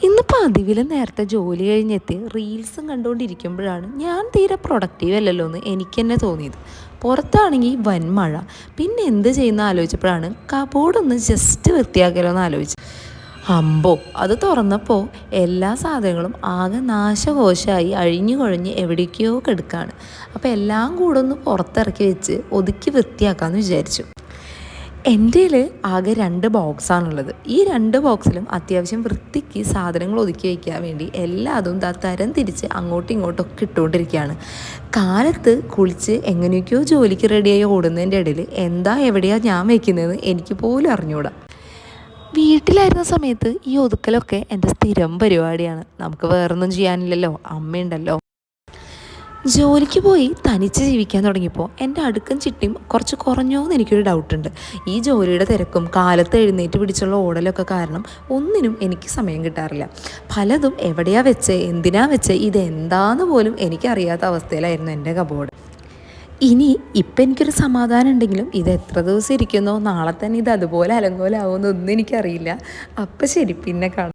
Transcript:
ഇന്ന് പതിവിലും നേരത്തെ ജോലി കഴിഞ്ഞെത്തി റീൽസും കണ്ടുകൊണ്ടിരിക്കുമ്പോഴാണ് ഞാൻ തീരെ പ്രൊഡക്റ്റീവ് അല്ലല്ലോ എന്ന് എനിക്ക് തന്നെ തോന്നിയത്. പുറത്താണെങ്കിൽ വൻ മഴ. പിന്നെ എന്ത് ചെയ്യുന്ന ആലോചിച്ചപ്പോഴാണ് കബോർഡൊന്ന് ജസ്റ്റ് വൃത്തിയാക്കലോ എന്ന് ആലോചിച്ചു. അമ്പോ അത് തുറന്നപ്പോൾ എല്ലാ സാധനങ്ങളും ആകെ നാശകോശമായി അഴിഞ്ഞു കുഴഞ്ഞ് എവിടേക്കോ കിടക്കുകയാണ്. അപ്പോൾ എല്ലാം കൂടെ ഒന്ന് പുറത്തിറക്കി വെച്ച് ഒതുക്കി വൃത്തിയാക്കാമെന്ന് വിചാരിച്ചു. എൻ്റെ ആകെ 2 ബോക്സാണുള്ളത്. ഈ 2 ബോക്സിലും അത്യാവശ്യം വൃത്തിക്ക് സാധനങ്ങൾ ഒതുക്കി വയ്ക്കാൻ വേണ്ടി എല്ലാതും തരം തിരിച്ച് അങ്ങോട്ടും ഇങ്ങോട്ടും ഒക്കെ ഇട്ടുകൊണ്ടിരിക്കുകയാണ്. കാലത്ത് കുളിച്ച് എങ്ങനെയൊക്കെയോ ജോലിക്ക് റെഡിയായി ഓടുന്നതിൻ്റെ ഇടയിൽ എന്താ എവിടെയാണ് ഞാൻ വയ്ക്കുന്നതെന്ന് എനിക്ക് പോലും അറിഞ്ഞുകൂടാ. വീട്ടിലായിരുന്ന സമയത്ത് ഈ ഒതുക്കലൊക്കെ എൻ്റെ സ്ഥിരം പരിപാടിയാണ്. നമുക്ക് വേറൊന്നും ചെയ്യാനില്ലല്ലോ, അമ്മയുണ്ടല്ലോ. ജോലിക്ക് പോയി തനിച്ച് ജീവിക്കാൻ തുടങ്ങിയപ്പോൾ എൻ്റെ അടുക്കും ചിട്ടിയും കുറച്ച് കുറഞ്ഞോ എന്ന് എനിക്കൊരു ഡൗട്ടുണ്ട്. ഈ ജോലിയുടെ തിരക്കും കാലത്ത് എഴുന്നേറ്റ് പിടിച്ചുള്ള ഓടലൊക്കെ കാരണം ഒന്നിനും എനിക്ക് സമയം കിട്ടാറില്ല. പലതും എവിടെയാ വെച്ച് എന്തിനാ വെച്ച് ഇതെന്താന്ന് പോലും എനിക്കറിയാത്ത അവസ്ഥയിലായിരുന്നു എൻ്റെ കബോർഡ്. ഇപ്പം എനിക്കൊരു സമാധാനം ഉണ്ടെങ്കിലും ഇത് എത്ര ദിവസം ഇരിക്കുന്നോ നാളെ തന്നെ ഇത് അതുപോലെ അലങ്കോലാവുമെന്നൊന്നും എനിക്കറിയില്ല. അപ്പം ശരി, പിന്നെ കാണാം.